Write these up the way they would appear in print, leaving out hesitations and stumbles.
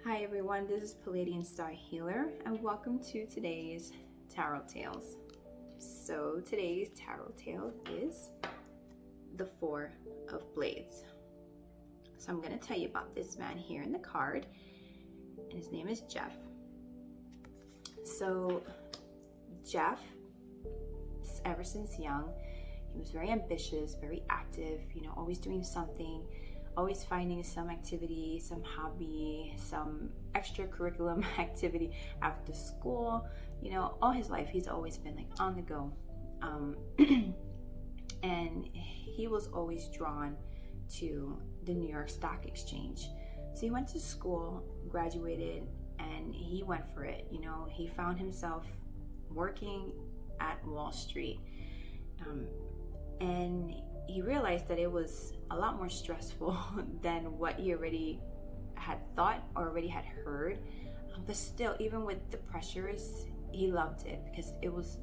Hi everyone, this is Pleiadian Star Healer and welcome to today's Tarot Tales. So today's Tarot Tale is the Four of Blades. So I'm going to tell you about this man here in the card, and his name is Jeff. So Jeff, ever since young, he was very ambitious, very active, always doing something, always finding some activity, some hobby, some extracurriculum activity after school. All his life he's always been like on the go. And he was always drawn to the New York Stock Exchange. So he went to school, graduated, and he went for it. He found himself working at Wall Street. And he realized that it was a lot more stressful than what he already had thought or already had heard. But still, even with the pressures, he loved it because it was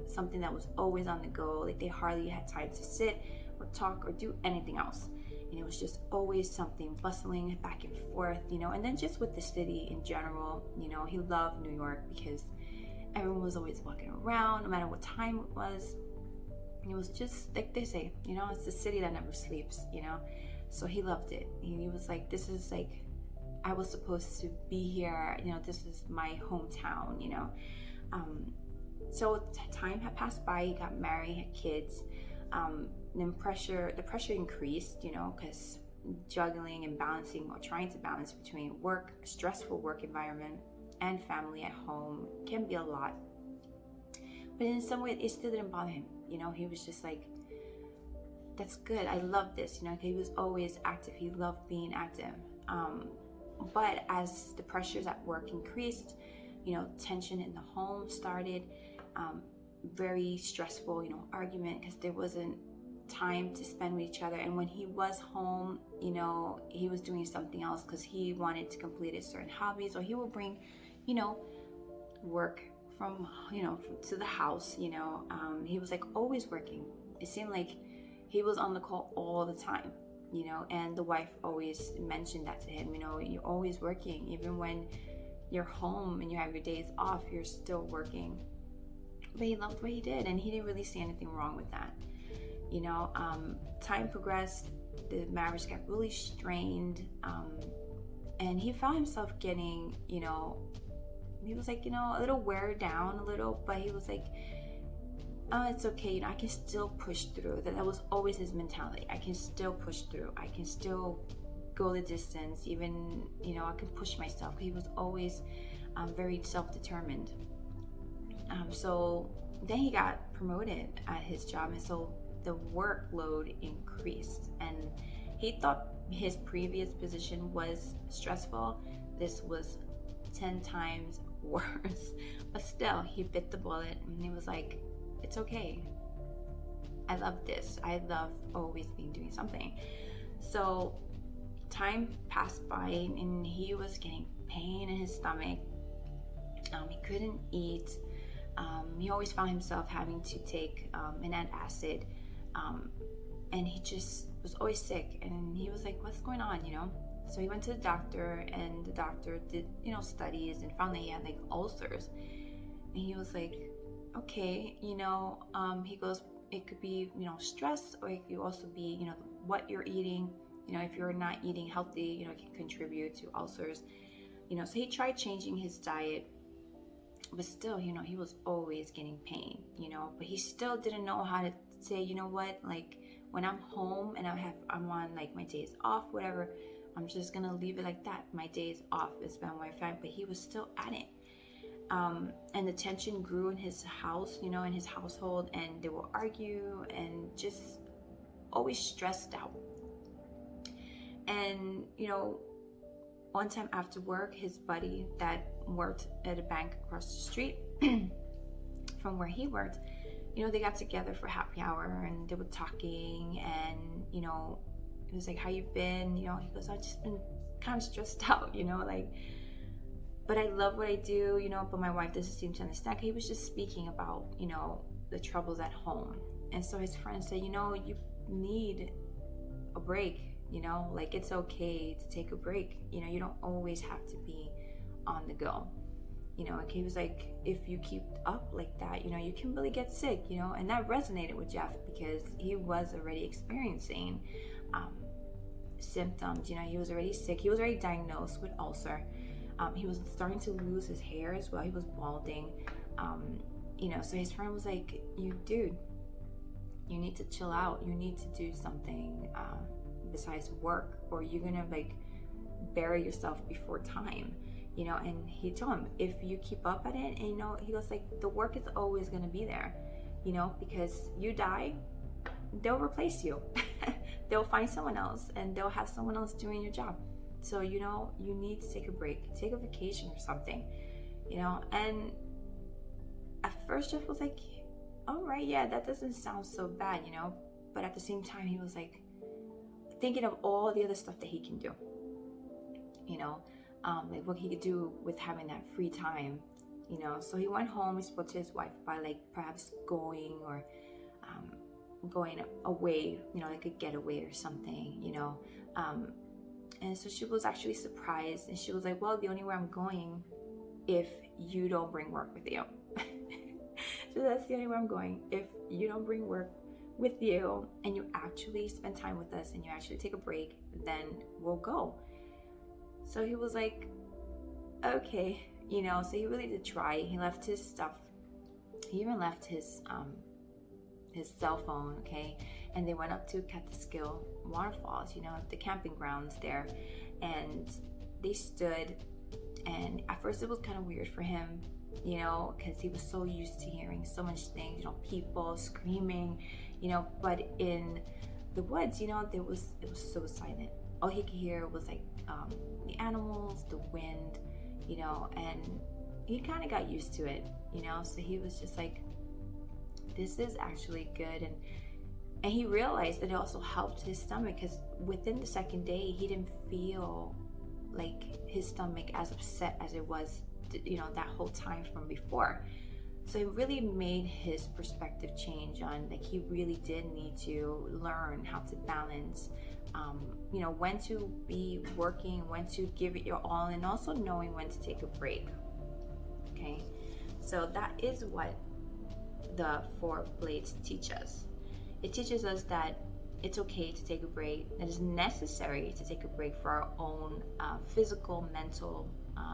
something that was always on the go. Like they hardly had time to sit or talk or do anything else. And it was just always something bustling back and forth, and then just with the city in general, he loved New York because everyone was always walking around no matter what time it was. It was just like they say, it's the city that never sleeps, so he loved it. He was like, this is like, I was supposed to be here, this is my hometown, so time had passed by. He got married, had kids, then the pressure increased, because juggling and balancing or trying to balance between work, a stressful work environment, and family at home can be a lot. But in some way, it still didn't bother him. He was just like, that's good. I love this. He was always active. He loved being active. But as the pressures at work increased, tension in the home started, very stressful, argument because there wasn't time to spend with each other. And when he was home, he was doing something else because he wanted to complete his certain hobbies, or he would bring, work from to the house. He was like always working. It seemed like he was on the call all the time, and the wife always mentioned that to him. You're always working, even when you're home and you have your days off, you're still working. But he loved what he did, and he didn't really see anything wrong with that. Time progressed, the marriage got really strained, and he found himself getting, he was like, a little wear down a little, but he was like, oh, it's okay, I can still push through. That was always his mentality. I can still push through. I can still go the distance, even, I can push myself. He was always very self-determined. So then he got promoted at his job, and so the workload increased, and he thought his previous position was stressful. This was 10 times worse, but still he bit the bullet, and he was like, it's okay, I love this. I love always doing something. So time passed by, and he was getting pain in his stomach. He couldn't eat. He always found himself having to take an antacid, and he just was always sick. And he was like, what's going on, So he went to the doctor, and the doctor did, studies, and found that he had like ulcers. And he was like, okay, he goes, it could be, stress, or it could also be, what you're eating. If you're not eating healthy, it can contribute to ulcers. So he tried changing his diet, but still, he was always getting pain, but he still didn't know how to say, what, like when I'm home and I'm on like my days off, whatever, I'm just gonna leave it like that. My days off is spent with my family, but he was still at it. And the tension grew in his house, in his household, and they would argue and just always stressed out. And, one time after work, his buddy that worked at a bank across the street from where he worked, they got together for happy hour, and they were talking, and, it was like, how you been? He goes, I've just been kind of stressed out, but I love what I do, but my wife doesn't seem to understand. He was just speaking about, the troubles at home. And so his friend said, you need a break. You know, like it's okay to take a break. You know, you don't always have to be on the go. You know, like he was like, if you keep up like that, you know, you can really get sick, you know, and that resonated with Jeff because he was already experiencing symptoms. You know, he was already sick. He was already diagnosed with ulcer. He was starting to lose his hair as well. He was balding. You know, so his friend was like, dude, you need to chill out. You need to do something besides work, or you're gonna like bury yourself before time. You know, and he told him, if you keep up at it, and you know, he goes like, the work is always gonna be there, you know, because you die, they'll replace you. They'll find someone else and they'll have someone else doing your job. So, you know, you need to take a break, take a vacation or something, you know. And at first Jeff was like, all right, yeah, that doesn't sound so bad, you know. But at the same time, he was like thinking of all the other stuff that he can do, you know, like what he could do with having that free time, you know. So he went home, he spoke to his wife about like perhaps going or going away, you know, like a getaway or something, you know. And so she was actually surprised, and she was like, well, the only way I'm going if you don't bring work with you. So that's the only way I'm going, if you don't bring work with you and you actually spend time with us and you actually take a break, then we'll go. So he was like, okay, you know. So he really did try. He left his stuff. He even left his cell phone, okay, and they went up to Catskill waterfalls, you know, the camping grounds there, and they stood. And at first it was kind of weird for him, you know, because he was so used to hearing so much things, you know, people screaming, you know. But in the woods, you know, it was so silent. All he could hear was like the animals, the wind, you know, and he kind of got used to it, you know. So he was just like, this is actually good. And he realized that it also helped his stomach, because within the second day he didn't feel like his stomach as upset as it was, you know, that whole time from before. So it really made his perspective change on, like, he really did need to learn how to balance, you know, when to be working, when to give it your all, and also knowing when to take a break. Okay, so that is what the 4 blades teach us. It teaches us that it's okay to take a break, that it's necessary to take a break for our own physical, mental,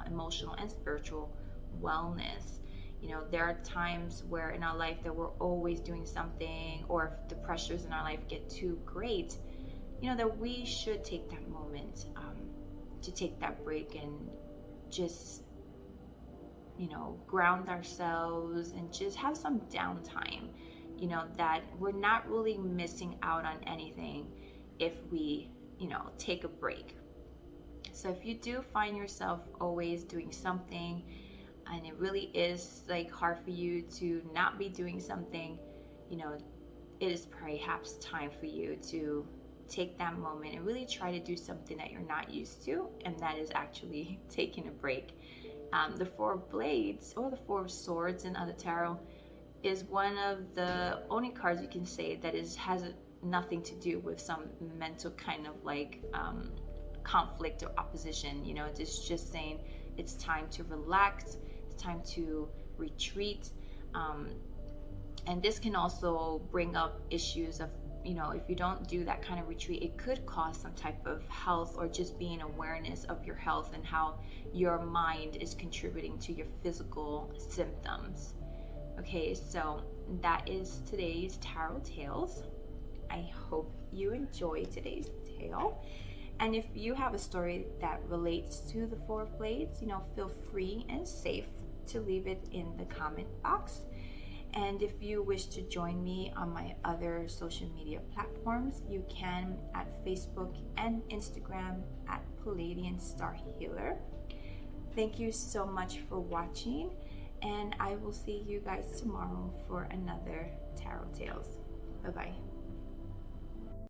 emotional, and spiritual wellness. You know, there are times where in our life that we're always doing something, or if the pressures in our life get too great, you know, that we should take that moment to take that break and just, you know, ground ourselves and just have some downtime. You know, that we're not really missing out on anything if we, you know, take a break. So if you do find yourself always doing something, and it really is like hard for you to not be doing something, you know, it is perhaps time for you to take that moment and really try to do something that you're not used to, and that is actually taking a break. The 4 blades, or the 4 swords in other tarot, is one of the only cards you can say that has nothing to do with some mental kind of like conflict or opposition. You know, it's just saying it's time to relax, it's time to retreat. And this can also bring up issues of, you know, if you don't do that kind of retreat, it could cause some type of health, or just being awareness of your health and how your mind is contributing to your physical symptoms. Okay, so that is today's Tarot Tales. I hope you enjoy today's tale. And if you have a story that relates to the 4 blades, you know, feel free and safe to leave it in the comment box. And if you wish to join me on my other social media platforms, you can at Facebook and Instagram at Pleiadian Star Healer. Thank you so much for watching, and I will see you guys tomorrow for another Tarot Tales. Bye-bye.